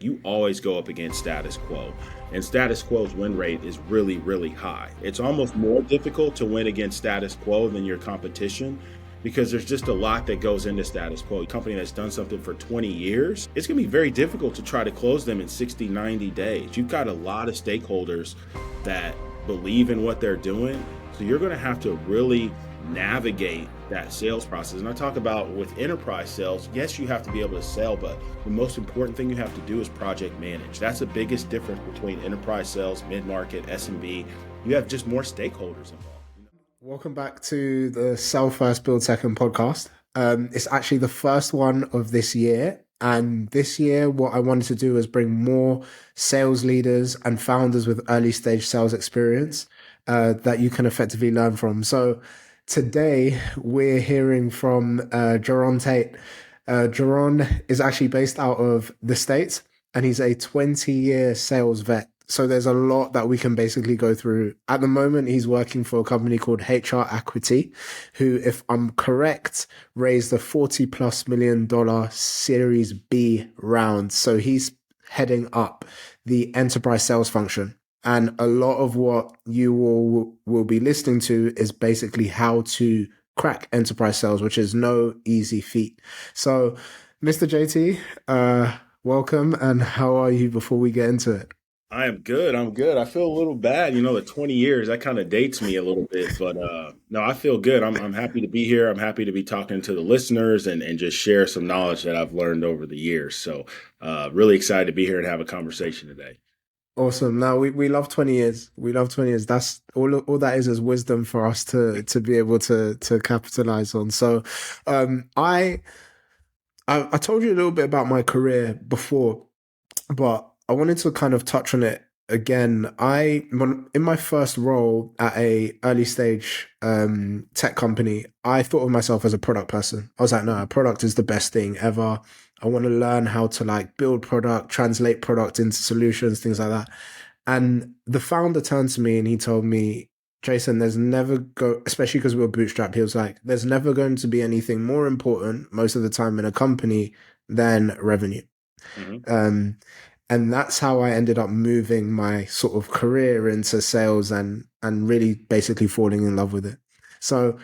You always go up against status quo, and status quo's win rate is really, really high. It's almost more difficult to win against status quo than your competition because there's just a lot that goes into status quo. A company that's done something for 20 years, it's going to be very difficult to try to close them in 60, 90 days. You've got a lot of stakeholders that believe in what they're doing, so you're going to have to really navigate that sales process. And I talk about with enterprise sales, yes, you have to be able to sell, but the most important thing you have to do is project manage. That's the biggest difference between enterprise sales, mid-market, SMB. You have just more stakeholders involved. Welcome back to the Sell First, Build Second podcast. It's actually the first one of this year. And this year, what I wanted to do is bring more sales leaders and founders with early stage sales experience that you can effectively learn from. So today, we're hearing from Jarron Tate. Jarron is actually based out of the States, and he's a 20-year sales vet. So there's a lot that we can basically go through. At the moment, he's working for a company called HR Acuity, who, if I'm correct, raised a $40+ million Series B round. So he's heading up the enterprise sales function. And a lot of what you will be listening to is basically how to crack enterprise sales, which is no easy feat. So, Mr. JT, welcome. And how are you before we get into it? I am good. I'm good. I feel a little bad, the 20 years, that kind of dates me a little bit, but no, I feel good. I'm happy to be here. I'm happy to be talking to the listeners and just share some knowledge that I've learned over the years. So really excited to be here and have a conversation today. Awesome. Now we love 20 years. We love 20 years. That's all that is wisdom for us to be able to capitalize on. So I told you a little bit about my career before, but I wanted to kind of touch on it again. In my first role at a early stage tech company, I thought of myself as a product person. I was like, no, a product is the best thing ever. I want to learn how to like build product, translate product into solutions, things like that. And the founder turned to me and he told me, Jason, especially because we were bootstrapped, he was like, there's never going to be anything more important most of the time in a company than revenue. Mhm. Um, and that's how I ended up moving my sort of career into sales and really basically falling in love with it. So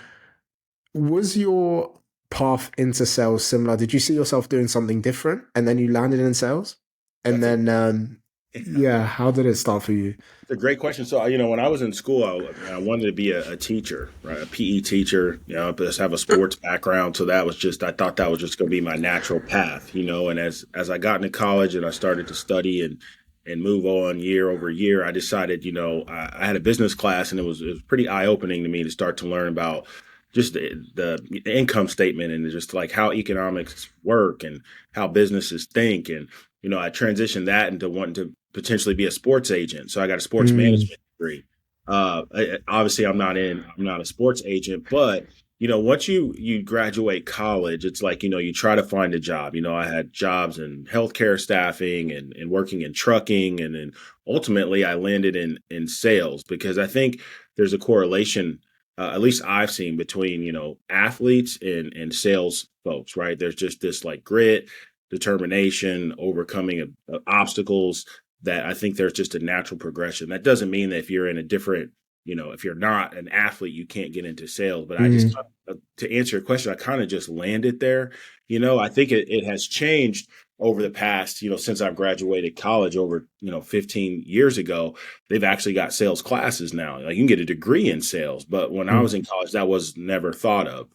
was your path into sales similar? Did you see yourself doing something different and then you landed in sales? And That's a then yeah, how did it start for you? It's a great question. So, when I was in school, I wanted to be a teacher, right? A PE teacher, but have a sports background. So I thought that was just going to be my natural path, and as I got into college and I started to study and move on year over year, I decided, I had a business class and it was pretty eye opening to me to start to learn about just the income statement and just like how economics work and how businesses think. And, I transitioned that into wanting to potentially be a sports agent. So I got a sports Mm, management degree. Obviously I'm not a sports agent, but once you graduate college, it's like, you try to find a job. I had jobs in healthcare staffing and working in trucking. And then ultimately I landed in sales because I think there's a correlation, at least I've seen between, athletes and sales folks, right? There's just this like grit, determination, overcoming of obstacles that I think there's just a natural progression. That doesn't mean that if you're in a different, if you're not an athlete, you can't get into sales. But I just, mm, to answer your question, I kind of just landed there. I think it has changed over the past, since I've graduated college over, 15 years ago. They've actually got sales classes now. Like you can get a degree in sales. But when I was mm. in college, that was never thought of,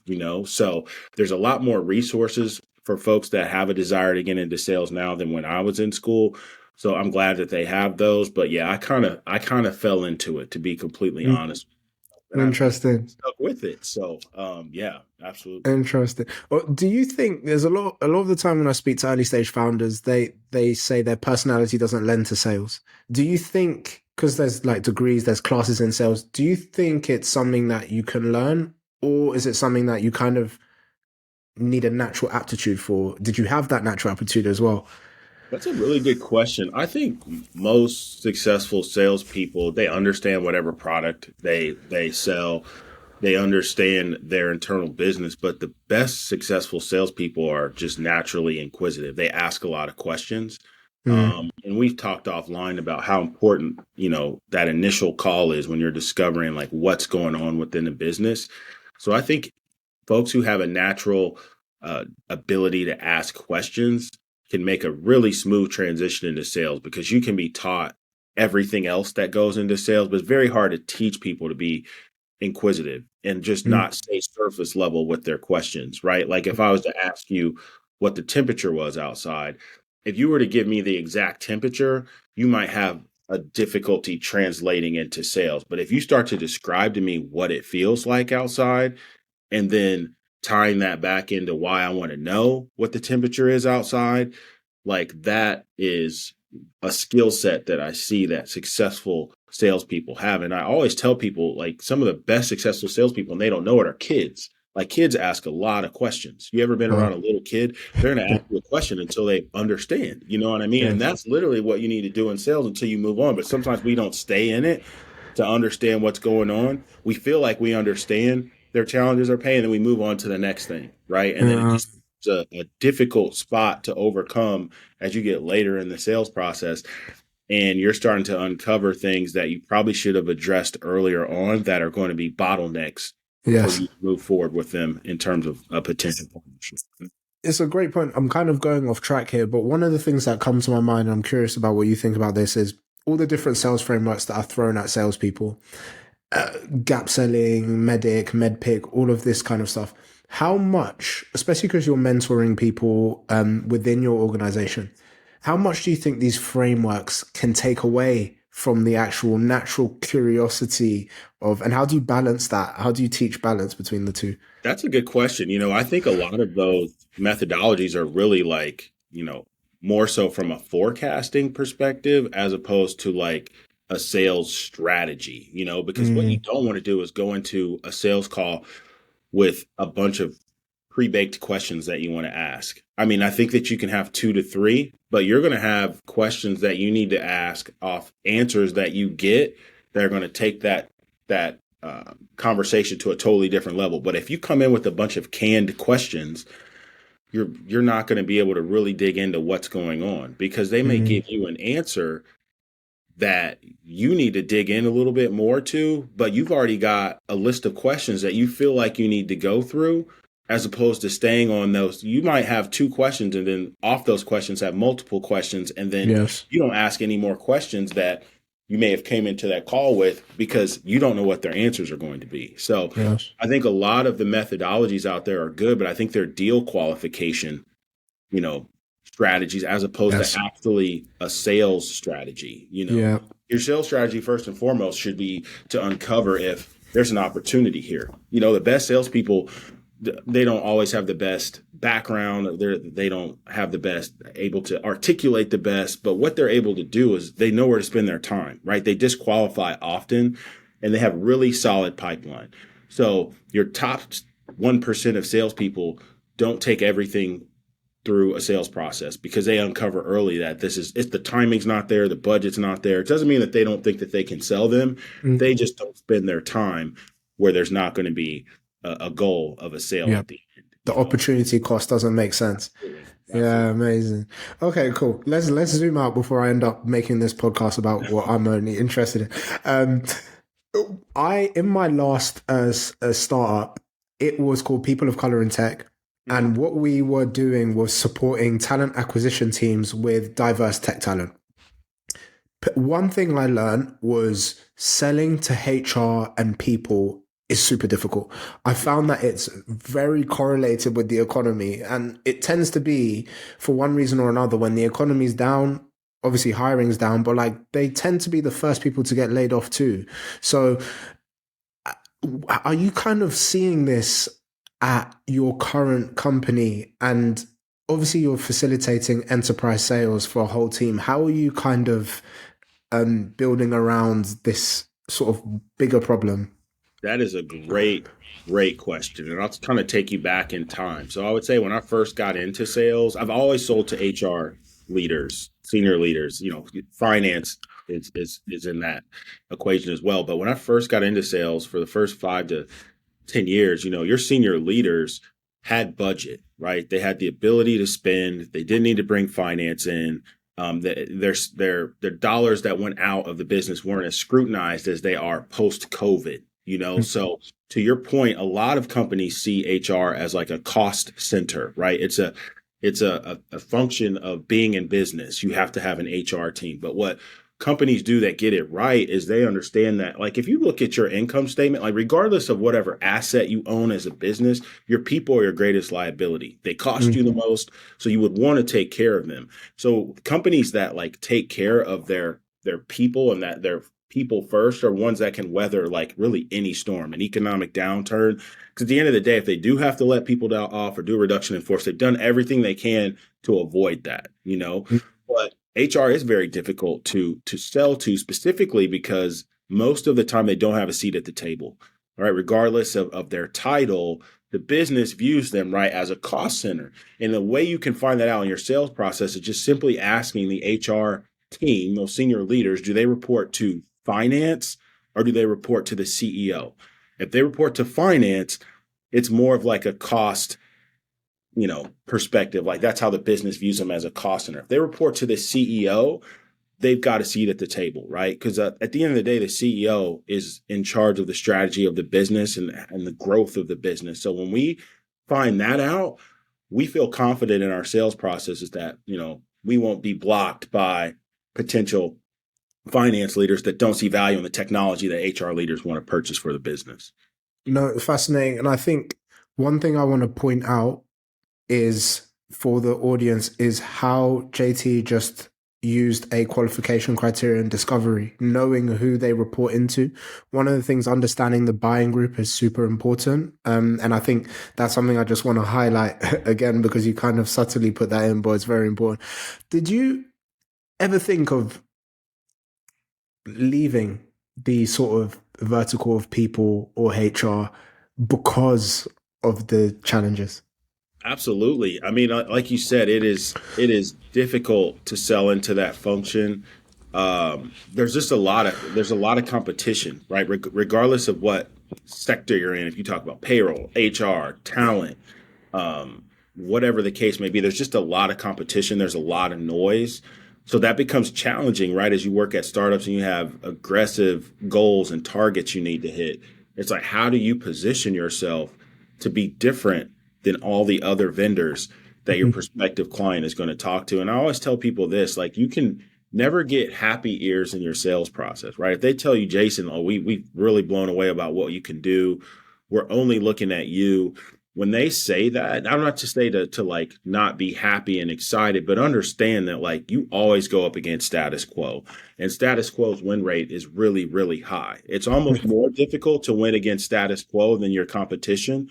So there's a lot more resources for folks that have a desire to get into sales now than when I was in school. So I'm glad that they have those. But yeah, I kind of fell into it, to be completely Mm. honest. And I've Interesting. stuck with it. So yeah, absolutely. Interesting. Well, do you think there's a lot of the time when I speak to early stage founders, they say their personality doesn't lend to sales. Do you think because there's like degrees, there's classes in sales, do you think it's something that you can learn, or is it something that you kind of need a natural aptitude for? Did you have that natural aptitude as well? That's a really good question. I think most successful salespeople, they understand whatever product they sell. They understand their internal business, but the best successful salespeople are just naturally inquisitive. They ask a lot of questions. Mm, And we've talked offline about how important, that initial call is when you're discovering like what's going on within the business. So I think folks who have a natural ability to ask questions can make a really smooth transition into sales because you can be taught everything else that goes into sales, but it's very hard to teach people to be inquisitive and just mm, not stay surface level with their questions, right? Like if I was to ask you what the temperature was outside, if you were to give me the exact temperature, you might have a difficulty translating into sales. But if you start to describe to me what it feels like outside, and then tying that back into why I want to know what the temperature is outside, like that is a skill set that I see that successful salespeople have. And I always tell people like some of the best successful salespeople, and they don't know it, are kids. Like kids ask a lot of questions. You ever been around wow. a little kid? They're going to ask you a question until they understand. You know what I mean? And Yes. that's literally what you need to do in sales until you move on. But sometimes we don't stay in it to understand what's going on. We feel like we understand their challenges or pain, and then we move on to the next thing, right? And then it Yeah. just it's a difficult spot to overcome as you get later in the sales process. And you're starting to uncover things that you probably should have addressed earlier on that are going to be bottlenecks for Yes. you to move forward with them in terms of a potential partnership. It's a great point. I'm kind of going off track here, but one of the things that come to my mind, and I'm curious about what you think about this, is all the different sales frameworks that are thrown at salespeople, gap selling, medic, medpick, all of this kind of stuff. How much, especially because you're mentoring people within your organization, how much do you think these frameworks can take away from the actual natural curiosity of, and how do you balance that? How do you teach balance between the two? That's a good question. I think a lot of those methodologies are really like, more so from a forecasting perspective as opposed to like a sales strategy, because what you Mm, don't want to do is go into a sales call with a bunch of pre-baked questions that you want to ask. I mean, I think that you can have 2 to 3, but you're going to have questions that you need to ask off answers that you get that are going to take that conversation to a totally different level. But if you come in with a bunch of canned questions, you're not going to be able to really dig into what's going on because they may mm, give you an answer that you need to dig in a little bit more to, but you've already got a list of questions that you feel like you need to go through as opposed to staying on those. You might have 2 questions and then off those questions have multiple questions. And then yes. you don't ask any more questions that you may have came into that call with because you don't know what their answers are going to be. So Yes. I think a lot of the methodologies out there are good, but I think their deal qualification, you know, strategies as opposed to Yes. actually a sales strategy. Yeah. Your sales strategy first and foremost should be to uncover if there's an opportunity here. The best salespeople, they don't always have the best background. They don't have the best able to articulate the best, but what they're able to do is they know where to spend their time, right? They disqualify often and they have really solid pipeline. So your top 1% of salespeople don't take everything through a sales process because they uncover early that it's the timing's not there, the budget's not there. It doesn't mean that they don't think that they can sell them. Mm, They just don't spend their time where there's not going to be a goal of a sale yeah. at the end. The opportunity cost doesn't make sense. Absolutely, Yeah, absolutely. amazing. Okay, cool. Let's zoom out before I end up making this podcast about what I'm only interested in. Um, I in my last startup, it was called People of Color in Tech, Mhm. and what we were doing was supporting talent acquisition teams with diverse tech talent. One thing I learned was selling to HR and people is super difficult. I found that it's very correlated with the economy, and it tends to be for one reason or another. When the economy's down, obviously hiring's down, but like they tend to be the first people to get laid off too. So are you kind of seeing this at your current company? And obviously you're facilitating enterprise sales for a whole team. How are you kind of building around this sort of bigger problem? That is a great question. And I'll kind of take you back in time. So I would say when I first got into sales, I've always sold to HR leaders, senior leaders, finance is in that equation as well. But when I first got into sales for the first 5 to 10 years, your senior leaders had budget, right? They had the ability to spend. They didn't need to bring finance in. Their dollars that went out of the business weren't as scrutinized as they are post COVID. So to your point, a lot of companies see HR as like a cost center, right? It's a function of being in business. You have to have an HR team. But what companies do that get it right is they understand that, like, if you look at your income statement, like, regardless of whatever asset you own as a business, your people are your greatest liability. They cost you the most, so you would want to take care of them. So companies that like take care of their people and that their people first are ones that can weather like really any storm, an economic downturn. Because at the end of the day, if they do have to let people off or do a reduction in force, they've done everything they can to avoid that. But HR is very difficult to sell to, specifically because most of the time they don't have a seat at the table. All right, regardless of their title, the business views them right as a cost center. And the way you can find that out in your sales process is just simply asking the HR team, those senior leaders, do they report to finance or do they report to the CEO? If they report to finance, it's more of like a cost, perspective. Like, that's how the business views them, as a cost center. If they report to the CEO, they've got a seat at the table, right? Because at the end of the day, the CEO is in charge of the strategy of the business and the growth of the business. So when we find that out, we feel confident in our sales processes that, we won't be blocked by potential finance leaders that don't see value in the technology that HR leaders want to purchase for the business. No, fascinating. And I think one thing I want to point out is for the audience is how JT just used a qualification criteria and discovery, knowing who they report into. One of the things, understanding the buying group is super important. And I think that's something I just want to highlight again, because you kind of subtly put that in, but it's very important. Did you ever think of leaving the sort of vertical of people or HR because of the challenges? Absolutely. I mean, like you said, it is difficult to sell into that function. There's a lot of competition, right? Regardless of what sector you're in. If you talk about payroll, HR, talent, whatever the case may be, there's just a lot of competition. There's a lot of noise. So that becomes challenging, right? As you work at startups and you have aggressive goals and targets you need to hit. It's like, how do you position yourself to be different than all the other vendors that your prospective client is going to talk to? And I always tell people this, like, you can never get happy ears in your sales process, right? If they tell you, Jason, oh, we've really blown away about what you can do, we're only looking at you. When they say that, I'm not to say to like not be happy and excited, but understand that, like, you always go up against status quo, and status quo's win rate is really, really high. It's almost more difficult to win against status quo than your competition,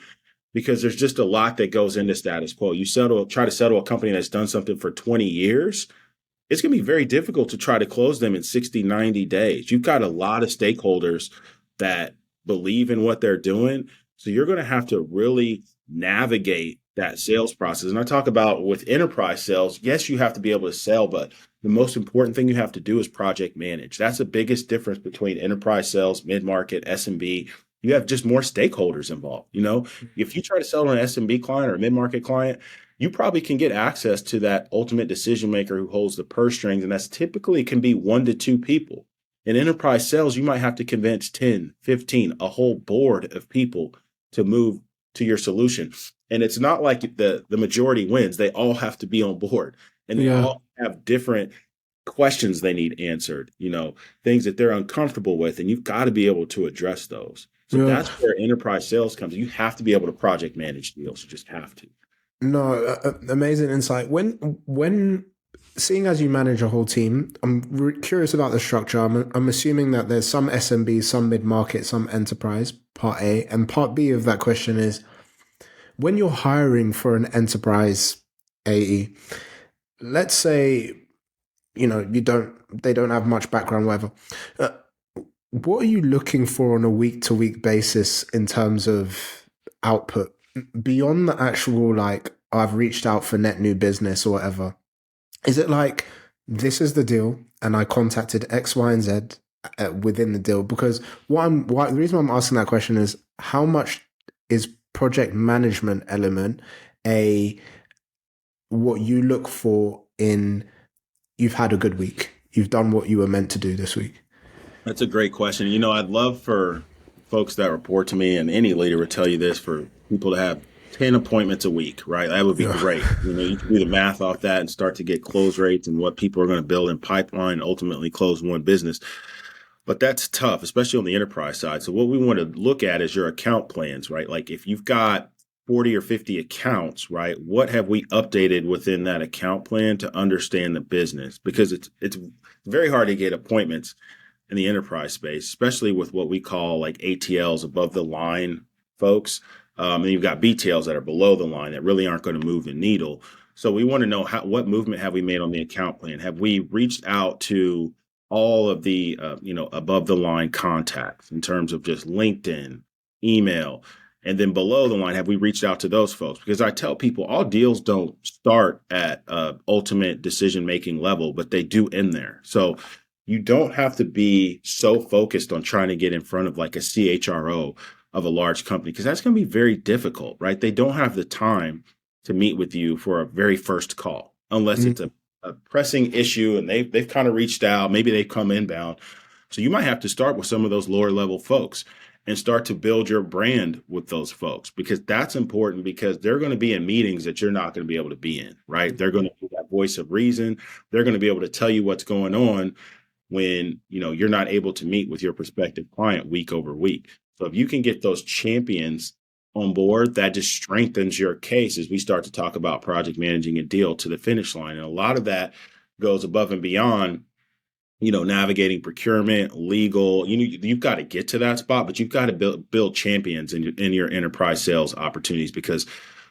because there's just a lot that goes into status quo. You try to settle a company that's done something for 20 years. It's going to be very difficult to try to close them in 60, 90 days. You've got a lot of stakeholders that believe in what they're doing. So you're going to have to really navigate that sales process. And I talk about with enterprise sales, yes, you have to be able to sell, but the most important thing you have to do is project manage. That's the biggest difference between enterprise sales, mid-market, SMB. You have just more stakeholders involved. If you try to sell to an SMB client or a mid-market client, you probably can get access to that ultimate decision maker who holds the purse strings. And that's typically can be 1 to 2 people. In enterprise sales, you might have to convince 10, 15, a whole board of people to move to your solution. And it's not like the majority wins. They all have to be on board, and they all have different questions they need answered, things that they're uncomfortable with. And you've got to be able to address those. So that's where enterprise sales comes. You have to be able to project manage deals. You just have to. No, amazing insight. When seeing as you manage a whole team, I'm curious about the structure. I'm assuming that there's some SMB, some mid market, some enterprise. Part A, and part B of that question is, when you're hiring for an enterprise AE, let's say they don't have much background, whatever. What are you looking for on a week-to-week basis in terms of output beyond the actual, like, I've reached out for net new business or whatever? Is it like, this is the deal and I contacted X, Y, and Z within the deal? Because the reason why I'm asking that question is, how much is project management element what you look for in you've had a good week. You've done what you were meant to do this week. That's a great question. I'd love for folks that report to me, and any leader would tell you this, for people to have 10 appointments a week, right? That would be Yeah. great. You can do the math off that and start to get close rates and what people are going to build in pipeline and ultimately close one business. But that's tough, especially on the enterprise side. So what we want to look at is your account plans, right? Like if you've got 40 or 50 accounts, right? What have we updated within that account plan to understand the business? Because it's very hard to get appointments in the enterprise space, especially with what we call like ATLs, above the line folks. And you've got BTLs that are below the line that really aren't going to move the needle. So we want to know what movement have we made on the account plan? Have we reached out to all of the above the line contacts in terms of just LinkedIn, email, and then below the line, have we reached out to those folks? Because I tell people all deals don't start at ultimate decision making level, but they do end there. So you don't have to be so focused on trying to get in front of like a CHRO of a large company, because that's going to be very difficult, right? They don't have the time to meet with you for a very first call unless it's a pressing issue and they've kind of reached out. Maybe they come inbound. So you might have to start with some of those lower level folks and start to build your brand with those folks, because that's important, because they're going to be in meetings that you're not going to be able to be in, right? They're going to be that voice of reason. They're going to be able to tell you what's going on when you're not able to meet with your prospective client week over week. So if you can get those champions on board, that just strengthens your case as we start to talk about project managing a deal to the finish line. And a lot of that goes above and beyond navigating procurement, legal. You've got to get to that spot, but you've got to build champions in your enterprise sales opportunities, because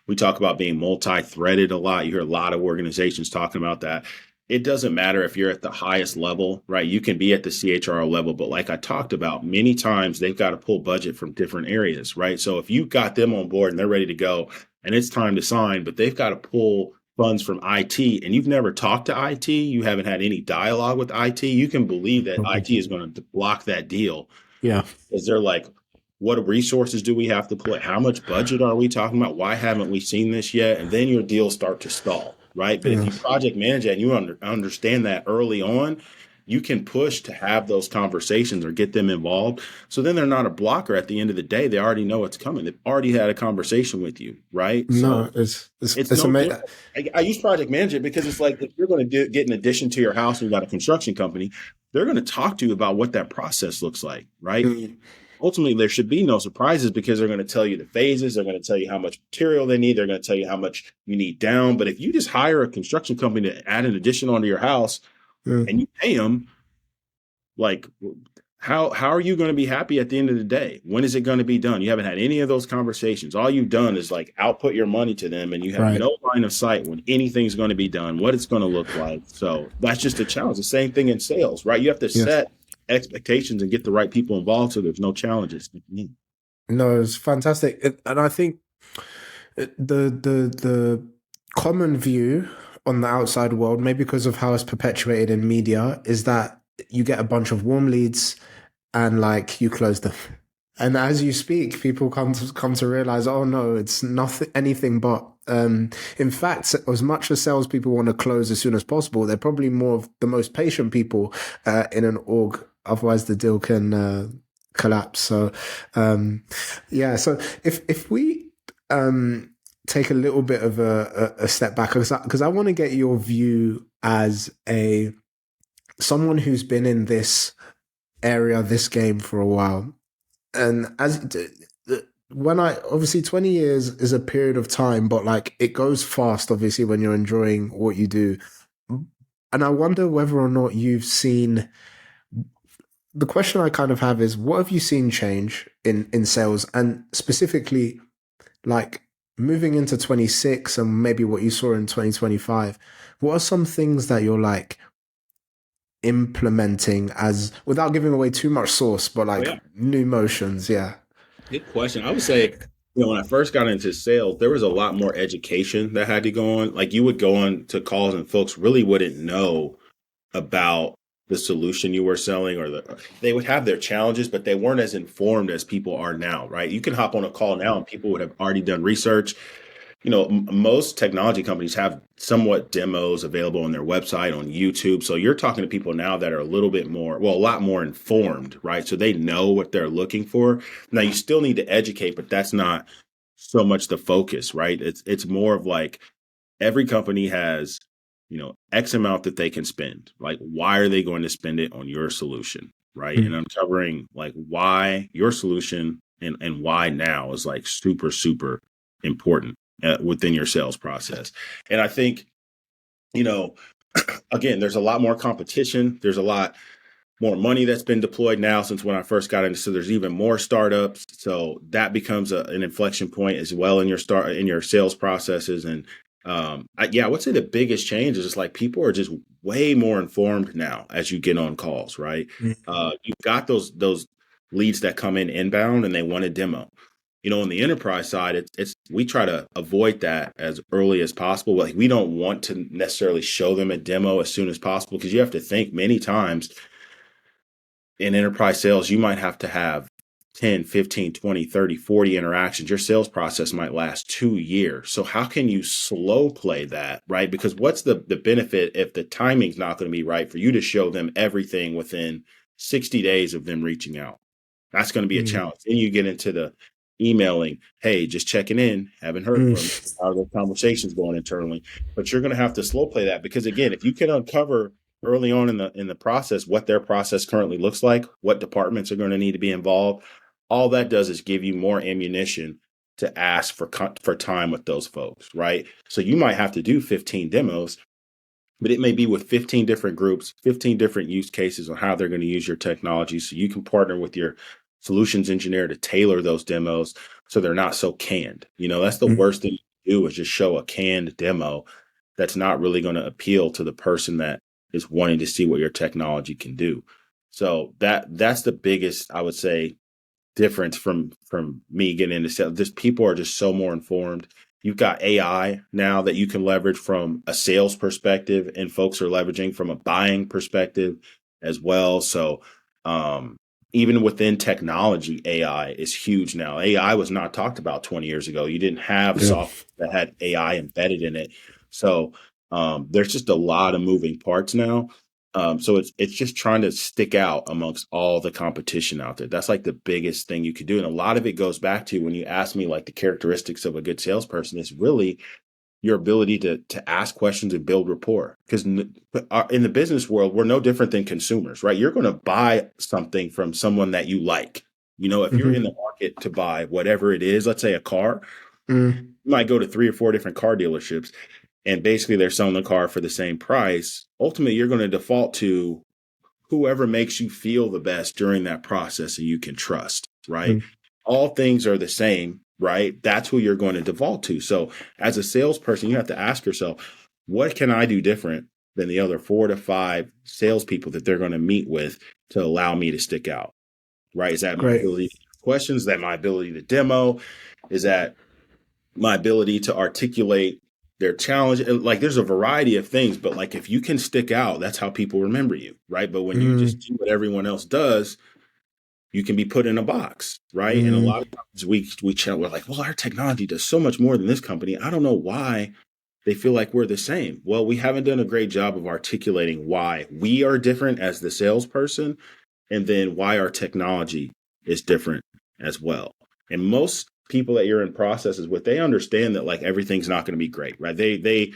we talk about being multi-threaded a lot. You hear a lot of organizations talking about that. It doesn't matter if you're at the highest level, right? You can be at the CHRO level, but like I talked about, many times they've got to pull budget from different areas, right? So if you've got them on board and they're ready to go and it's time to sign, but they've got to pull funds from IT and you've never talked to IT, you haven't had any dialogue with IT, you can believe that IT is going to block that deal. Yeah. Because they're like, what resources do we have to put? How much budget are we talking about? Why haven't we seen this yet? And then your deals start to stall, right? But if you project manage that and you understand that early on, you can push to have those conversations or get them involved. So then they're not a blocker at the end of the day. They already know it's coming. They've already had a conversation with you, right? No, So it's no amazing. different. I use project management because it's like, if you're going to get an addition to your house and you've got a construction company, they're going to talk to you about what that process looks like, right? Ultimately, there should be no surprises, because they're going to tell you the phases. They're going to tell you how much material they need. They're going to tell you how much you need down. But if you just hire a construction company to add an addition onto your house and you pay them, like, how are you going to be happy at the end of the day? When is it going to be done? You haven't had any of those conversations. All you've done is like output your money to them, and you have no line of sight when anything's going to be done, what it's going to look like. So that's just a challenge. The same thing in sales, right? You have to set expectations and get the right people involved so there's no challenges. No, it's fantastic. And I think the common view on the outside world, maybe because of how it's perpetuated in media, is that you get a bunch of warm leads and like you close them. And as you speak, people come to realize, oh no, it's anything but. In fact, as much as salespeople want to close as soon as possible, they're probably more of the most patient people in an org. Otherwise, the deal can collapse. So, So if we take a little bit of a step back, because I want to get your view as someone who's been in this area, this game for a while. And obviously 20 years is a period of time, but like it goes fast, obviously, when you're enjoying what you do. And I wonder whether or not you've seen, the question I kind of have is, what have you seen change in sales, and specifically like moving into 26 and maybe what you saw in 2025? What are some things that you're like implementing, as without giving away too much sauce, but like new motions? Good question. I would say, when I first got into sales, there was a lot more education that had to go on. Like, you would go on to calls and folks really wouldn't know about the solution you were selling, or they would have their challenges, but they weren't as informed as people are now, right? You can hop on a call now and people would have already done research. Most technology companies have somewhat demos available on their website, on YouTube. So you're talking to people now that are a little bit more, well, a lot more informed, right? So they know what they're looking for. Now you still need to educate, but that's not so much the focus, right? It's more of like every company has, X amount that they can spend. Like, why are they going to spend it on your solution, right? And Mm. uncovering like why your solution and why now is like super, super important within your sales process. And I think, you know, again, there's a lot more competition. There's a lot more money that's been deployed now since when I first got into. So there's even more startups. So that becomes an inflection point as well in your sales processes. And I would say the biggest change is just like people are just way more informed now as you get on calls, right? Mm. You've got those leads that come in inbound and they want a demo. On the enterprise side, it's we try to avoid that as early as possible. Like we don't want to necessarily show them a demo as soon as possible because you have to think many times in enterprise sales, you might have to have 10, 15, 20, 30, 40 interactions. Your sales process might last 2 years. So how can you slow play that, right? Because what's the benefit if the timing's not going to be right for you to show them everything within 60 days of them reaching out? That's going to be a Mm. challenge. Then you get into the emailing, hey, just checking in, haven't heard from you. Mm. How are the conversations going internally? But you're going to have to slow play that because again, if you can uncover early on in the process what their process currently looks like, what departments are going to need to be involved, all that does is give you more ammunition to ask for time with those folks, right? So you might have to do 15 demos, but it may be with 15 different groups, 15 different use cases on how they're going to use your technology. So you can partner with your solutions engineer to tailor those demos so they're not so canned. That's the Mm. worst thing you can do is just show a canned demo that's not really going to appeal to the person that is wanting to see what your technology can do. So that's the biggest, I would say, difference from me getting into sales. Just people are just so more informed. You've got AI now that you can leverage from a sales perspective, and folks are leveraging from a buying perspective as well. So um, even within technology, AI is huge now. AI was not talked about 20 years ago. You didn't have Yeah. software that had AI embedded in it. So there's just a lot of moving parts now. So it's just trying to stick out amongst all the competition out there. That's like the biggest thing you could do. And a lot of it goes back to when you ask me like the characteristics of a good salesperson is really your ability to ask questions and build rapport. Because in the business world, we're no different than consumers, right? You're going to buy something from someone that you like. If you're in Mhm. the market to buy whatever it is, let's say a car, Mm. you might go to 3 or 4 different car dealerships and basically they're selling the car for the same price. Ultimately, you're going to default to whoever makes you feel the best during that process and you can trust, right? Mm. All things are the same, right? That's who you're going to default to. So as a salesperson, you have to ask yourself, what can I do different than the other 4 to 5 salespeople that they're going to meet with to allow me to stick out, right? Is that my Great. ability to ask questions? Is that my ability to demo? Is that my ability to articulate their challenge? Like there's a variety of things, but like if you can stick out, that's how people remember you, right? But when you just Mm. do what everyone else does, you can be put in a box, right? And a lot Mm. of times we're like, well, our technology does so much more than this company. I don't know why they feel like we're the same. Well, we haven't done a great job of articulating why we are different as the salesperson and then why our technology is different as well. And most people that you're in processes with, they understand that like everything's not going to be great, right? They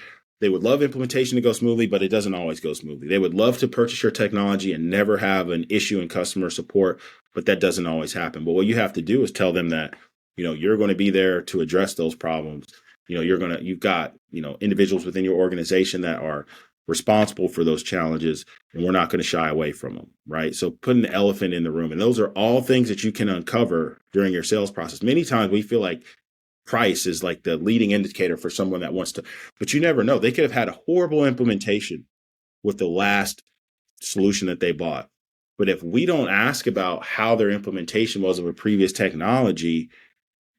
would love implementation to go smoothly, but it doesn't always go smoothly. They would love to purchase your technology and never have an issue in customer support, but that doesn't always happen. But what you have to do is tell them that, you're going to be there to address those problems. You've got, individuals within your organization that are responsible for those challenges, and we're not going to shy away from them, right? So putting the elephant in the room, and those are all things that you can uncover during your sales process. Many times we feel like price is like the leading indicator for someone that wants to, but you never know. They could have had a horrible implementation with the last solution that they bought. But if we don't ask about how their implementation was of a previous technology,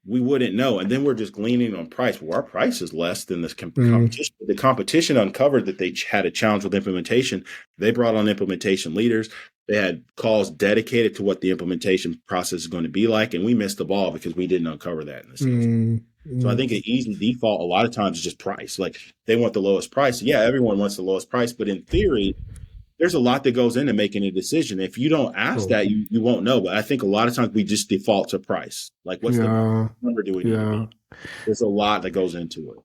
we wouldn't know. And then we're just gleaning on price. Well, our price is less than this Mm. competition. The competition uncovered that they had a challenge with implementation. They brought on implementation leaders. They had calls dedicated to what the implementation process is going to be like. And we missed the ball because we didn't uncover that in the sales. Mm. So I Mm. think an easy default a lot of times is just price. Like they want the lowest price. Yeah, everyone wants the lowest price, but in theory, there's a lot that goes into making a decision. If you don't ask Cool. that, you won't know. But I think a lot of times we just default to price. Like, what's the Yeah, number do we need to yeah. be? There's a lot that goes into it.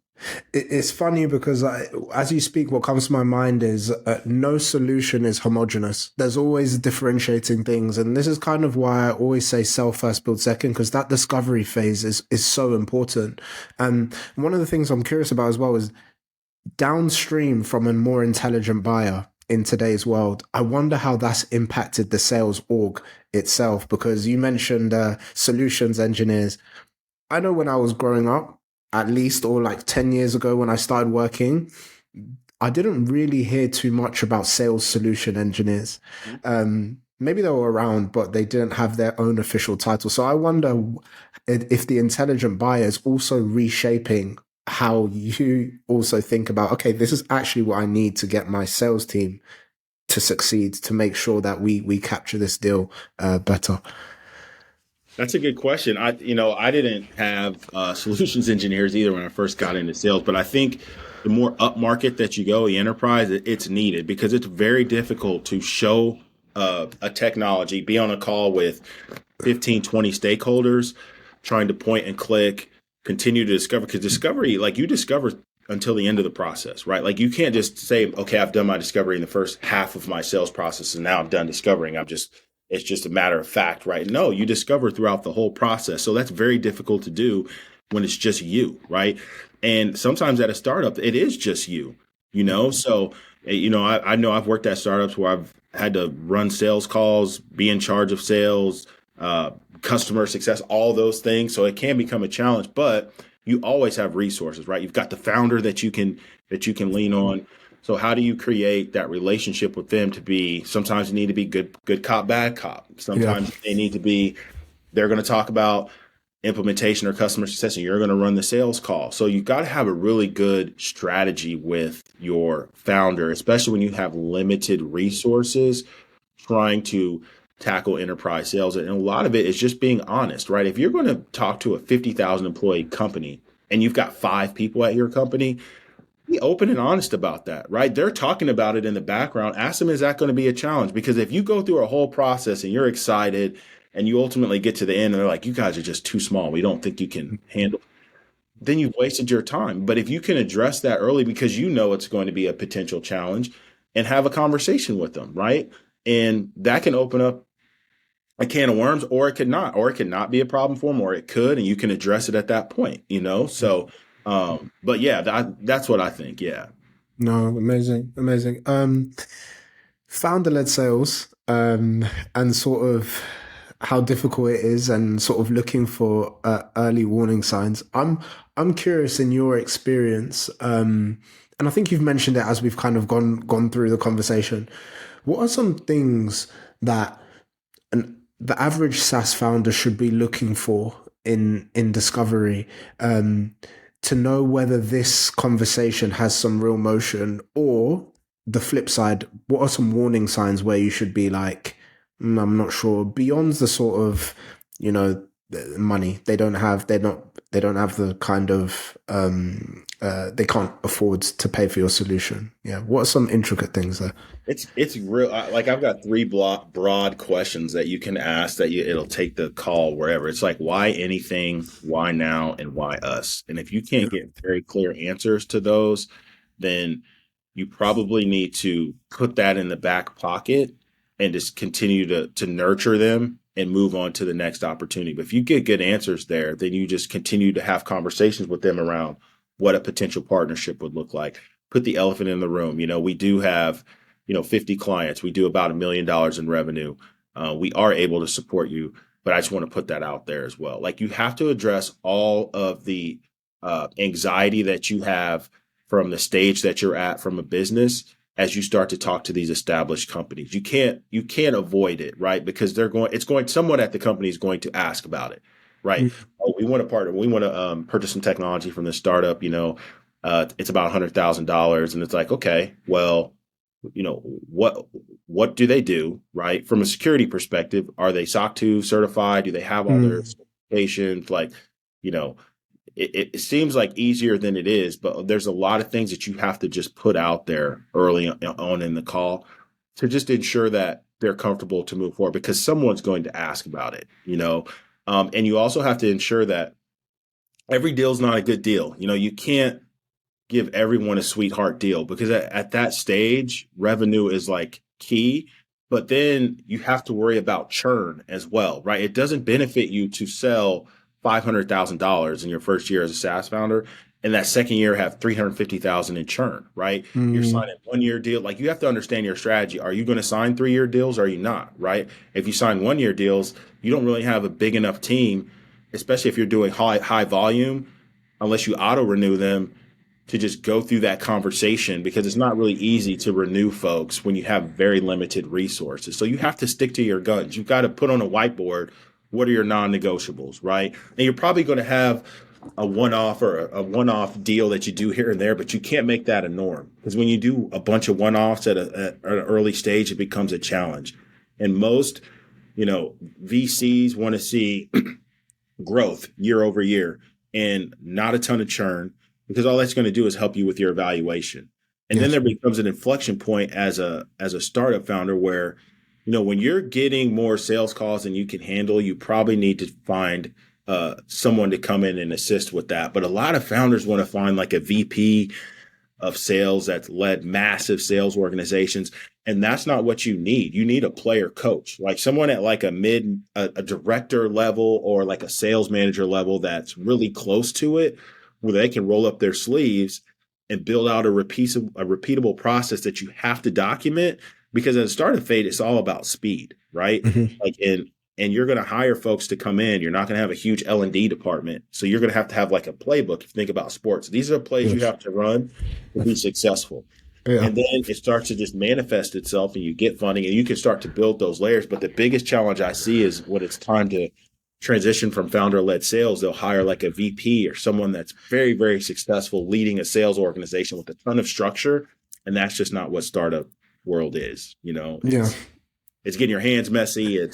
It's funny because as you speak, what comes to my mind is no solution is homogenous. There's always differentiating things, and this is kind of why I always say sell first, build second, because that discovery phase is so important. And one of the things I'm curious about as well is downstream from a more intelligent buyer in today's world. I wonder how that's impacted the sales org itself, because you mentioned solutions engineers. I know when I was growing up, at least, or like 10 years ago when I started working, I didn't really hear too much about sales solution engineers. Maybe they were around, but they didn't have their own official title. So I wonder if the intelligent buyer is also reshaping how you also think about, okay, this is actually what I need to get my sales team to succeed, to make sure that we capture this deal better. That's a good question. I didn't have solutions engineers either when I first got into sales, but I think the more upmarket that you go, the enterprise, it's needed because it's very difficult to show a technology, be on a call with 15, 20 stakeholders, trying to point and click, continue to discover. Because discovery, like you discover until the end of the process, right? Like you can't just say, okay, I've done my discovery in the first half of my sales process and now I'm done discovering. It's just a matter of fact, right? No, you discover throughout the whole process. So that's very difficult to do when it's just you, right? And sometimes at a startup, it is just you. So, I know I've worked at startups where I've had to run sales calls, be in charge of sales, uh, customer success, all those things. So it can become a challenge, but you always have resources, right? You've got the founder that you can lean on. So how do you create that relationship with them to be sometimes you need to be good cop, bad cop. Yeah. Sometimes they need to be they're going to talk about implementation or customer success and you're going to run the sales call. So you got to have a really good strategy with your founder, especially when you have limited resources trying to tackle enterprise sales. And a lot of it is just being honest, right? If you're going to talk to a 50,000 employee company and you've got 5 people at your company, be open and honest about that, right? They're talking about it in the background. Ask them, is that going to be a challenge? Because if you go through a whole process and you're excited and you ultimately get to the end and they're like, you guys are just too small. We don't think you can handle, then you've wasted your time. But if you can address that early because you know it's going to be a potential challenge and have a conversation with them, right? And that can open up a can of worms, or it could not be a problem for them, or it could, and you can address it at that point. So, but yeah, that's what I think. Yeah. No, amazing, amazing. Founder-led sales, and sort of how difficult it is, and sort of looking for early warning signs. I'm curious in your experience, and I think you've mentioned it as we've kind of gone through the conversation. What are some things that the average SaaS founder should be looking for in discovery, to know whether this conversation has some real motion, or the flip side, what are some warning signs where you should be like, I'm not sure, beyond the sort of, money they don't have the kind of, they can't afford to pay for your solution. Yeah, what are some intricate things there? It's real. Like I've got three broad questions that you can ask that it'll take the call wherever. It's like why anything, why now, and why us. And if you can't get very clear answers to those, then you probably need to put that in the back pocket and just continue to nurture them and move on to the next opportunity. But if you get good answers there, then you just continue to have conversations with them around what a potential partnership would look like. Put the elephant in the room. We do have 50 clients. We do about $1 million in revenue. We are able to support you, but I just want to put that out there as well. Like you have to address all of the anxiety that you have from the stage that you're at from a business as you start to talk to these established companies. You can't avoid it, right? Because it's going someone at the company is going to ask about it, right? Oh, we want to partner. We want to purchase some technology from this startup. It's about $100,000, and it's like, okay, well, what do they do, right? From a security perspective, are they SOC 2 certified? Do they have all their Mm, certifications? Like, you know, it seems like easier than it is, but there's a lot of things that you have to just put out there early on in the call to just ensure that they're comfortable to move forward because someone's going to ask about it, and you also have to ensure that every deal's not a good deal. You can't give everyone a sweetheart deal because at that stage, revenue is like key. But then you have to worry about churn as well, right? It doesn't benefit you to sell $500,000 in your first year as a SaaS founder, and that second year have 350,000 in churn, right? You're Mm, signing 1 year deal. Like you have to understand your strategy. Are you going to sign 3 year deals? Or are you not, right? If you sign 1 year deals, you don't really have a big enough team, especially if you're doing high volume, unless you auto renew them to just go through that conversation because it's not really easy to renew folks when you have very limited resources. So you have to stick to your guns. You've got to put on a whiteboard what are your non-negotiables, right? And you're probably going to have a one-off or a one-off deal that you do here and there, but you can't make that a norm because when you do a bunch of one-offs at an early stage, it becomes a challenge. And most, VCs want to see growth year over year and not a ton of churn because all that's going to do is help you with your evaluation. And then yes. there becomes an inflection point as a startup founder where, when you're getting more sales calls than you can handle, you probably need to find someone to come in and assist with that. But a lot of founders want to find like a VP of sales that's led massive sales organizations. And that's not what you need. You need a player coach, like someone at like a director level or like a sales manager level that's really close to it, where they can roll up their sleeves and build out a repeatable process that you have to document. Because at the start of Fate, it's all about speed, right? Hmm. Like and you're going to hire folks to come in. You're not going to have a huge L&D department. So you're going to have like a playbook. If you think about sports, these are plays you Yes. have to run to be successful. Yeah. And then it starts to just manifest itself and you get funding and you can start to build those layers. But the biggest challenge I see is when it's time to transition from founder-led sales, they'll hire like a VP or someone that's very, very successful leading a sales organization with a ton of structure. And that's just not what startup world is. Yeah. It's getting your hands messy.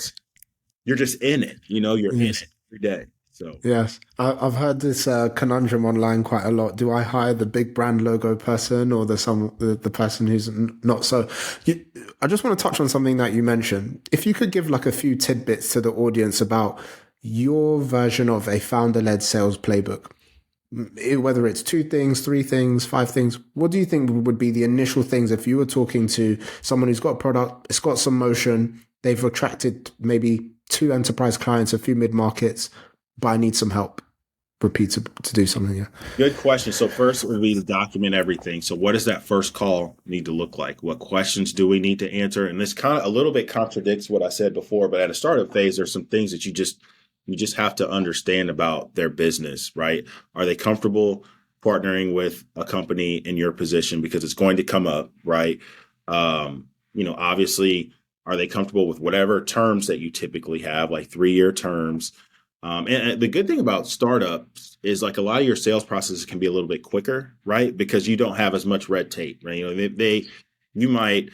You're just in it. You're in Yes. it every day. So Yes. I've heard this conundrum online quite a lot. Do I hire the big brand logo person or the person who's not so? I just want to touch on something that you mentioned. If you could give like a few tidbits to the audience about your version of a founder-led sales playbook, whether it's 2 things, 3 things, 5 things, what do you think would be the initial things if you were talking to someone who's got a product, it's got some motion, they've attracted maybe 2 enterprise clients, a few mid-markets, but I need some help repeat to do something. Yeah. good question. So first would be to document everything. So what does that first call need to look like? What questions do we need to answer? And this kind of a little bit contradicts what I said before, but at a startup phase, there's some things that you just have to understand about their business, right? Are they comfortable partnering with a company in your position because it's going to come up, right? Obviously, are they comfortable with whatever terms that you typically have, like 3 year terms? And the good thing about startups is like a lot of your sales processes can be a little bit quicker, right? Because you don't have as much red tape, right? You might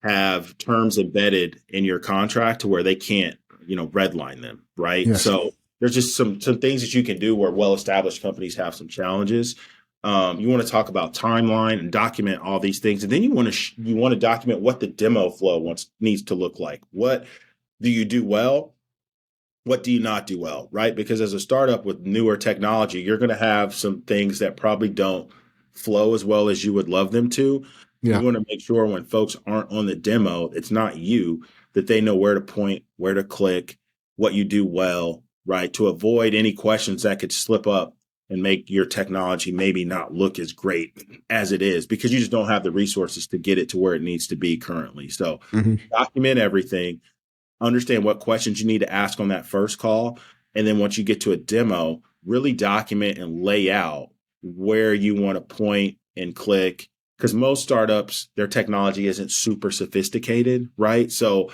have terms embedded in your contract to where they can't, redline them, right? Yes. So there's just some things that you can do where well-established companies have some challenges. You want to talk about timeline and document all these things, and then you want to document what the demo flow needs to look like. What do you do well? What do you not do well, right? Because as a startup with newer technology, you're going to have some things that probably don't flow as well as you would love them to. You Yeah. want to make sure when folks aren't on the demo, it's not you, that they know where to point, where to click, what you do well, right? To avoid any questions that could slip up and make your technology maybe not look as great as it is because you just don't have the resources to get it to where it needs to be currently. So Hmm. document everything, understand what questions you need to ask on that first call. And then once you get to a demo, really document and lay out where you want to point and click. Because most startups, their technology isn't super sophisticated, right? So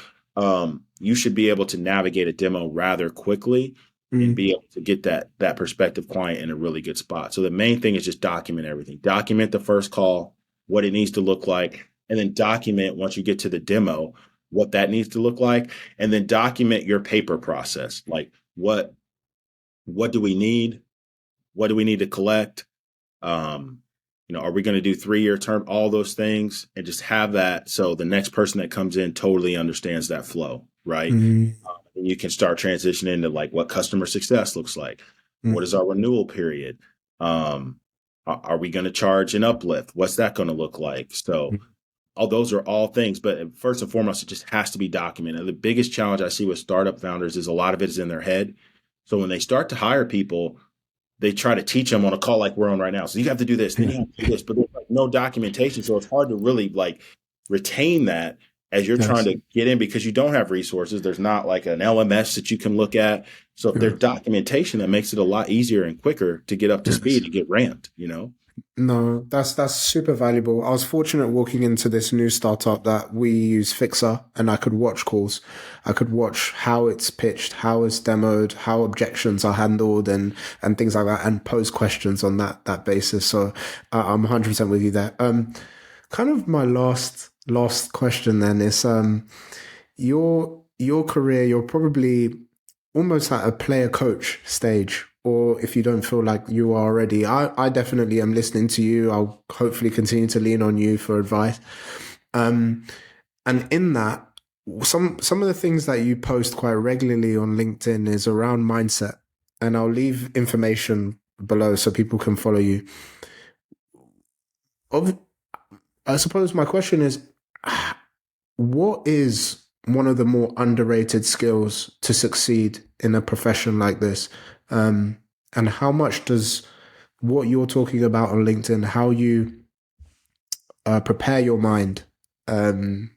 you should be able to navigate a demo rather quickly and Mm. be able to get that prospective client in a really good spot. So the main thing is just document everything. Document the first call, what it needs to look like, and then document once you get to the demo what that needs to look like, and then document your paper process. Like what do we need? What do we need to collect? Um, are we going to do 3-year term? All those things, and just have that so the next person that comes in totally understands that flow, right? Mm, And you can start transitioning to like what customer success looks like. What is mm, our renewal period? Um, are we going to charge an uplift? What's that going to look like? So mm. all those are all things, but first and foremost, it just has to be documented. The biggest challenge I see with startup founders is a lot of it is in their head. So when they start to hire people, they try to teach them on a call like we're on right now. So you have to do this, then Yeah. you have to do this, but there's like no documentation. So it's hard to really like retain that as you're trying Yes. to get in because you don't have resources. There's not like an LMS that you can look at. So if Yeah. there's documentation, that makes it a lot easier and quicker to get up to speed Yes. and get ramped. No, that's super valuable. I was fortunate walking into this new startup that we use Fixer, and I could watch calls. I could watch how it's pitched, how it's demoed, how objections are handled, and things like that, and pose questions on that basis. So I'm 100% with you there. Kind of my last question then is your career. You're probably almost at a player coach stage, or if you don't feel like you are already, I definitely am listening to you. I'll hopefully continue to lean on you for advice. Um, and in that, some of the things that you post quite regularly on LinkedIn is around mindset, and I'll leave information below so people can follow you. Of, I suppose my question is, what is one of the more underrated skills to succeed in a profession like this? And how much does what you're talking about on LinkedIn, how you prepare your mind, lean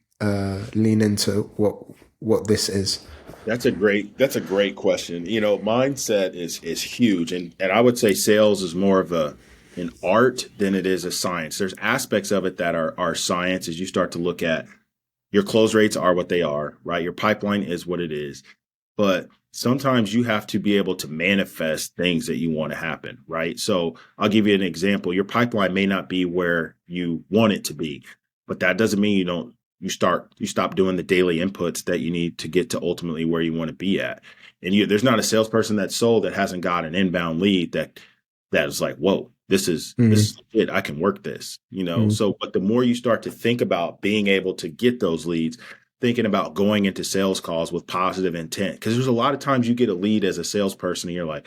into what this is? That's a great question. Mindset is huge, and I would say sales is more of an art than it is a science. There's aspects of it that are science as you start to look at your close rates are what they are, right? Your pipeline is what it is. But sometimes you have to be able to manifest things that you want to happen, right? So I'll give you an example. Your pipeline may not be where you want it to be, but that doesn't mean you stop doing the daily inputs that you need to get to ultimately where you want to be at. And there's not a salesperson that's sold that hasn't got an inbound lead that is like, whoa, this is Mm, it. I can work this. mm, So, but the more you start to think about being able to get those leads, thinking about going into sales calls with positive intent, because there's a lot of times you get a lead as a salesperson and you're like,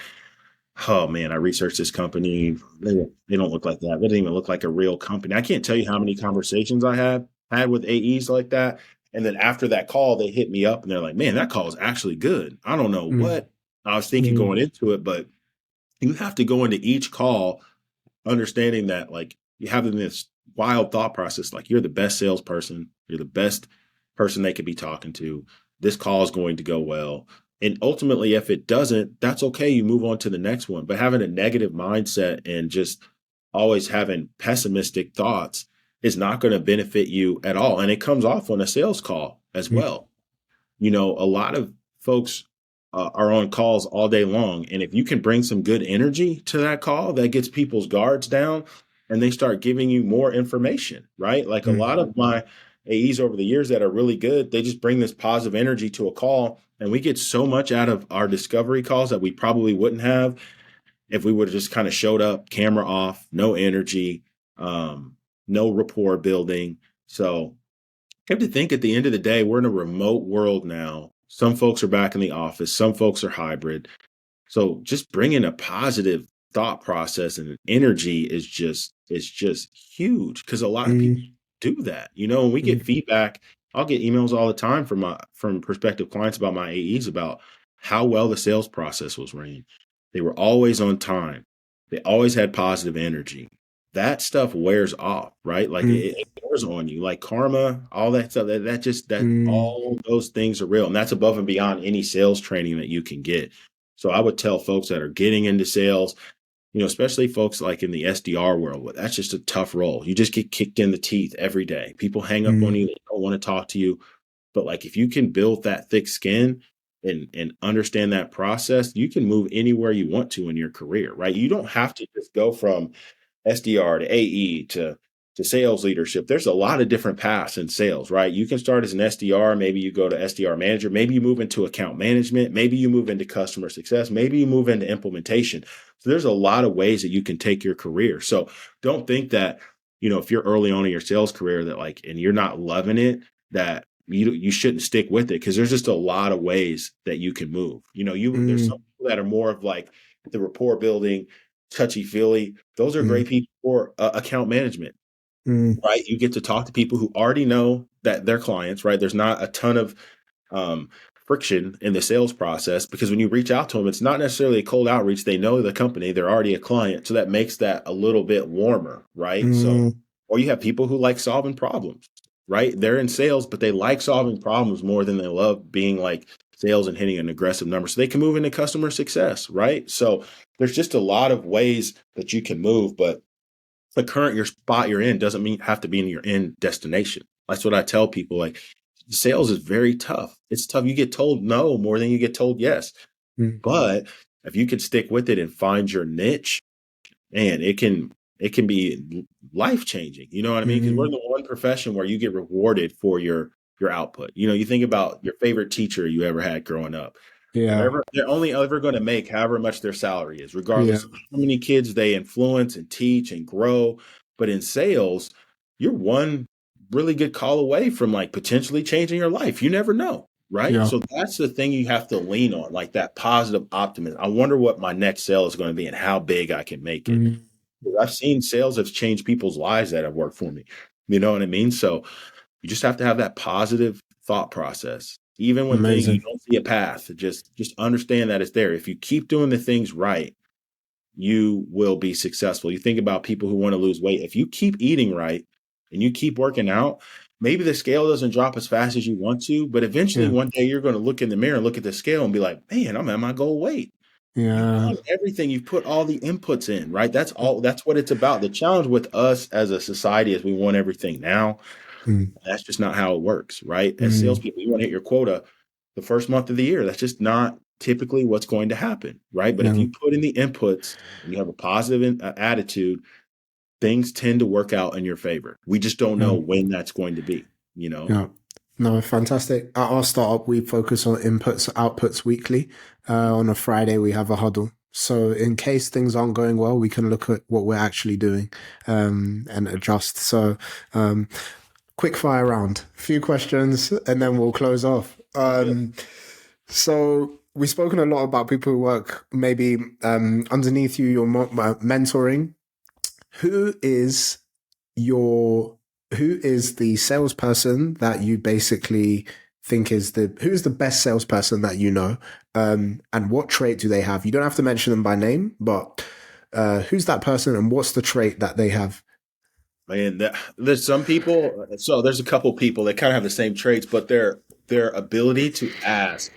oh man, I researched this company. They don't look like that. They don't even look like a real company. I can't tell you how many conversations I have had with AEs like that. And then after that call, they hit me up and they're like, man, that call is actually good. I don't know mm, what I was thinking mm, going into it, but you have to go into each call understanding that like you have this wild thought process, like you're the best salesperson, you're the best person they could be talking to. This call is going to go well. And ultimately, if it doesn't, that's okay. You move on to the next one. But having a negative mindset and just always having pessimistic thoughts is not going to benefit you at all. And it comes off on a sales call as mm, well. A lot of folks are on calls all day long. And if you can bring some good energy to that call, that gets people's guards down and they start giving you more information, right? Like a mm, lot of my AEs over the years that are really good, they just bring this positive energy to a call. And we get so much out of our discovery calls that we probably wouldn't have if we would have just kind of showed up, camera off, no energy, um, no rapport building. So I have to think at the end of the day, we're in a remote world now. Some folks are back in the office, some folks are hybrid. So just bringing a positive thought process and energy is just huge because a lot of people mm, do that. When we get mm, feedback, I'll get emails all the time from prospective clients about my AEs about how well the sales process was ran. They were always on time. They always had positive energy. That stuff wears off, right? Like mm, it wears on you, like karma, all that stuff. That mm, all those things are real, and that's above and beyond any sales training that you can get. So I would tell folks that are getting into sales, especially folks like in the SDR world, where that's just a tough role. You just get kicked in the teeth every day. People hang up on mm, you, they don't want to talk to you. But like if you can build that thick skin and understand that process, you can move anywhere you want to in your career, right? You don't have to just go from SDR to AE to to sales leadership, there's a lot of different paths in sales, right? You can start as an SDR. Maybe you go to SDR manager. Maybe you move into account management. Maybe you move into customer success. Maybe you move into implementation. So there's a lot of ways that you can take your career. So don't think that, if you're early on in your sales career that and you're not loving it, that you shouldn't stick with it, because there's just a lot of ways that you can move. There's some people that are more of like the rapport building, touchy feely. Those are great people for account management. Right. You get to talk to people who already know that they're clients, right? There's not a ton of friction in the sales process, because when you reach out to them, it's not necessarily a cold outreach. They know the company, they're already a client. So that makes that a little bit warmer, right? So, or you have people who like solving problems, right? They're in sales, but they like solving problems more than they love being like sales and hitting an aggressive number. So they can move into customer success, right? So there's just a lot of ways that you can move, but your spot you're in doesn't have to be in your end destination. That's what I tell people. Like, sales is very tough. It's tough. You get told no more than you get told yes. But if you can stick with it and find your niche, man, it can be life changing. You know what I mean? Because we're the one profession where you get rewarded for your output. You think about your favorite teacher you ever had growing up. Yeah. They're only ever going to make however much their salary is, Yeah. regardless of how many kids they influence and teach and grow. But in sales, you're one really good call away from like potentially changing your life. You never know, right? Yeah. So that's the thing you have to lean on, like that positive optimism. I wonder what my next sale is going to be and how big I can make it. I've seen sales have changed people's lives that have worked for me. You know what I mean? So you just have to have that positive thought process. Even when you Amazing. don't see a path, just understand that it's there. If you keep doing the things right, you will be successful. You think about people who want to lose weight. If you keep eating right and you keep working out, maybe the scale doesn't drop as fast as you want to, but eventually Yeah. one day you're going to look in the mirror and look at the scale and be like, man, I'm at my goal weight. You've Yeah. done everything. You've put all the inputs in, right? That's what it's about. The challenge with us as a society is we want everything now. That's just not how it works, right? As salespeople, you want to hit your quota the first month of the year. That's just not typically what's going to happen, right? But if Yeah. you put in the inputs and you have a positive attitude, things tend to work out in your favor. We just don't know Yeah. when that's going to be, Yeah. No, fantastic. At our startup, we focus on inputs, outputs weekly. On a Friday, we have a huddle. So in case things aren't going well, we can look at what we're actually doing and adjust. So quick fire round, a few questions, and then we'll close off. So we've spoken a lot about people who work maybe underneath you, you're mentoring. Who is the salesperson that you basically think who's the best salesperson that you know, and what trait do they have? You don't have to mention them by name, but who's that person and what's the trait that they have? Man, there's some people. So there's a couple people that kind of have the same traits, but their ability to ask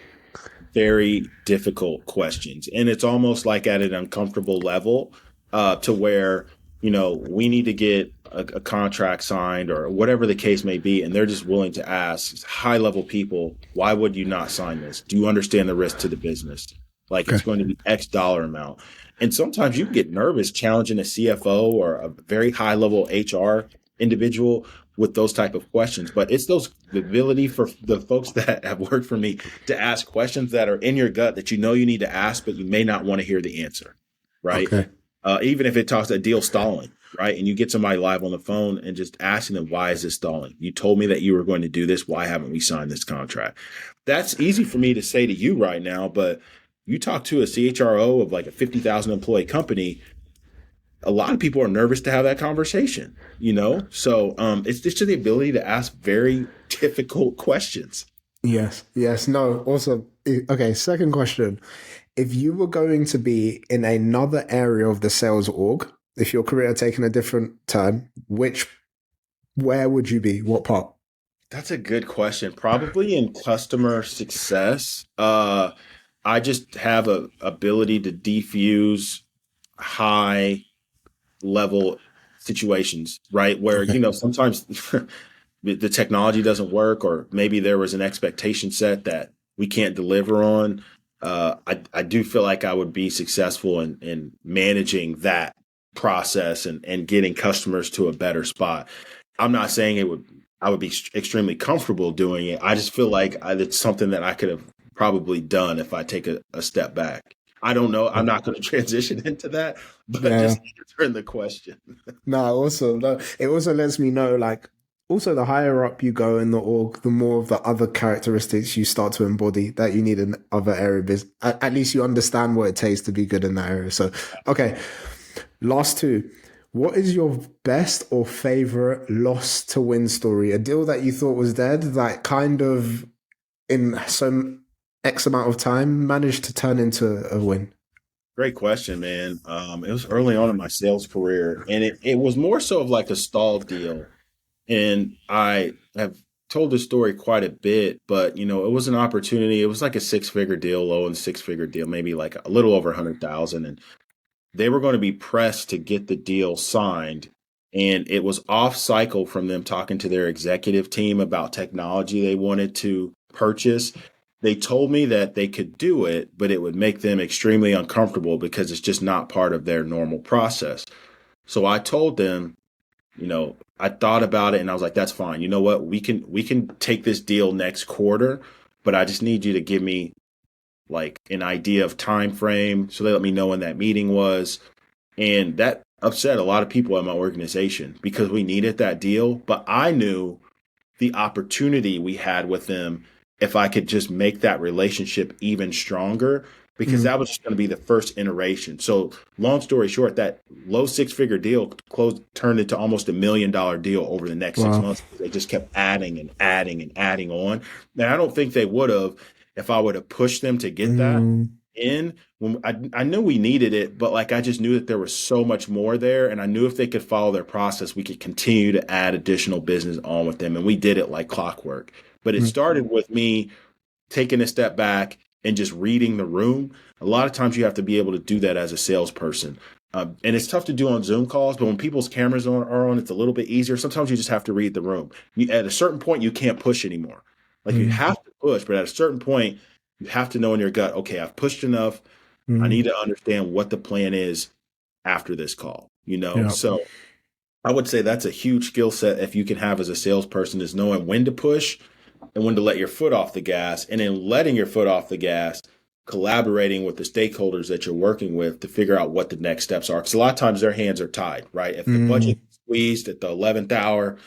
very difficult questions, and it's almost like at an uncomfortable level, to where we need to get a contract signed or whatever the case may be, and they're just willing to ask high level people, why would you not sign this? Do you understand the risk to the business? Like, it's going to be X dollar amount. And sometimes you can get nervous challenging a CFO or a very high level HR individual with those type of questions. But it's the ability for the folks that have worked for me to ask questions that are in your gut that you need to ask, but you may not want to hear the answer, right? Okay. Even if it talks a deal stalling, right? And you get somebody live on the phone and just asking them, why is this stalling? You told me that you were going to do this. Why haven't we signed this contract? That's easy for me to say to you right now, but you talk to a CHRO of like a 50,000 employee company, a lot of people are nervous to have that conversation, So it's just the ability to ask very difficult questions. Yes. No, also, okay, second question. If you were going to be in another area of the sales org, if your career had taken a different turn, where would you be? What part? That's a good question. Probably in customer success. I just have a ability to defuse high level situations, right? Where, Okay. Sometimes the technology doesn't work, or maybe there was an expectation set that we can't deliver on. I do feel like I would be successful in managing that process and getting customers to a better spot. I'm not saying I would be extremely comfortable doing it. I just feel like it's something that I could have probably done if I take a step back. I don't know. I'm not going to transition into that, but Yeah. just answering the question. No, also, no, it also lets me know, like, also the higher up you go in the org, the more of the other characteristics you start to embody that you need in other areas. At least you understand what it takes to be good in that area. So, okay, last two. What is your best or favorite loss to win story? A deal that you thought was dead, that kind of in some X amount of time managed to turn into a win? Great question, man. It was early on in my sales career, and it was more so of like a stalled deal. And I have told this story quite a bit, but it was an opportunity. It was like a six-figure deal, low and six-figure deal, maybe like a little over 100,000, and they were going to be pressed to get the deal signed. And it was off cycle from them talking to their executive team about technology they wanted to purchase. They told me that they could do it, but it would make them extremely uncomfortable because it's just not part of their normal process. So I told them, I thought about it and I was like, that's fine. You know what? We can take this deal next quarter, but I just need you to give me like an idea of time frame. So they let me know when that meeting was. And that upset a lot of people at my organization because we needed that deal. But I knew the opportunity we had with them if I could just make that relationship even stronger, because Mm, that was just going to be the first iteration. So long story short, that low six-figure deal turned into almost $1 million deal over the next six wow. months. They just kept adding and adding and adding on. And I don't think they would have if I would have pushed them to get that Mm, in. When I knew we needed it, but like I just knew that there was so much more there, and I knew if they could follow their process, we could continue to add additional business on with them, and we did it like clockwork. But it mm, started with me taking a step back and just reading the room. A lot of times you have to be able to do that as a salesperson. And it's tough to do on Zoom calls, but when people's cameras are on, it's a little bit easier. Sometimes you just have to read the room. At a certain point, you can't push anymore. Like you mm, have to push, but at a certain point, you have to know in your gut, okay, I've pushed enough. I mm. need to understand what the plan is after this call, Yeah. So I would say that's a huge skill set if you can have as a salesperson, is knowing when to push and when to let your foot off the gas, and in letting your foot off the gas, collaborating with the stakeholders that you're working with to figure out what the next steps are. Because a lot of times their hands are tied, right? If the Mm, budget is squeezed at the 11th hour,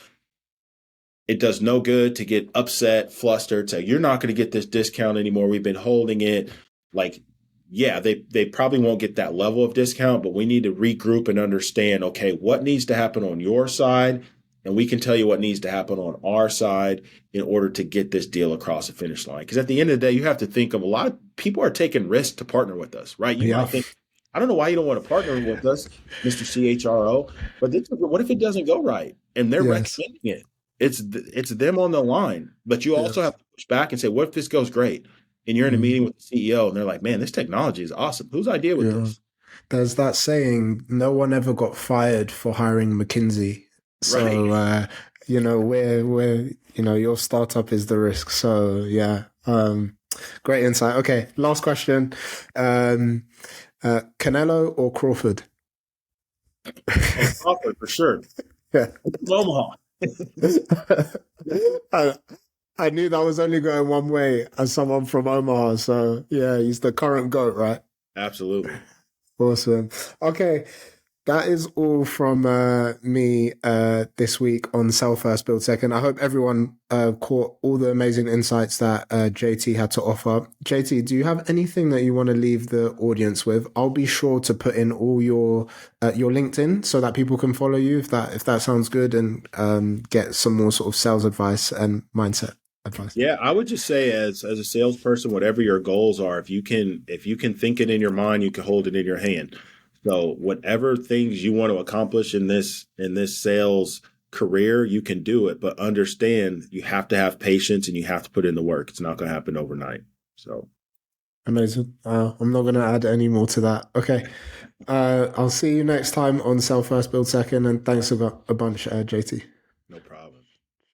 it does no good to get upset, flustered, say, you're not going to get this discount anymore. We've been holding it. Like, yeah, they probably won't get that level of discount, but we need to regroup and understand, okay, what needs to happen on your side? And we can tell you what needs to happen on our side in order to get this deal across the finish line. Because at the end of the day, you have to think of a lot of people are taking risks to partner with us, right? You yeah. might think, I don't know why you don't want to partner with us, Mr. CHRO, but what if it doesn't go right? And they're Yes. recommending it. It's them on the line, but you also Yes. have to push back and say, what if this goes great? And you're in a Mm, meeting with the CEO and they're like, man, this technology is awesome. Whose idea was yeah. this? There's that saying, no one ever got fired for hiring McKinsey. Right. So, your startup is the risk. So, yeah. Great insight. Okay. Last question. Um, Canelo or Crawford? Oh, Crawford for sure. Yeah. Omaha. I, I knew that was only going one way as someone from Omaha. So, yeah, he's the current GOAT, right? Absolutely. Awesome. Okay. That is all from me this week on Sell First, Build Second. I hope everyone caught all the amazing insights that JT had to offer. JT, do you have anything that you want to leave the audience with? I'll be sure to put in all your LinkedIn so that people can follow you if that sounds good, and get some more sort of sales advice and mindset advice. Yeah, I would just say as a salesperson, whatever your goals are, if you can think it in your mind, you can hold it in your hand. So whatever things you want to accomplish in this sales career, you can do it, but understand you have to have patience and you have to put in the work. It's not going to happen overnight. So Amazing. I'm not going to add any more to that. Okay. I'll see you next time on Sell First, Build Second, and thanks a bunch, JT. no problem.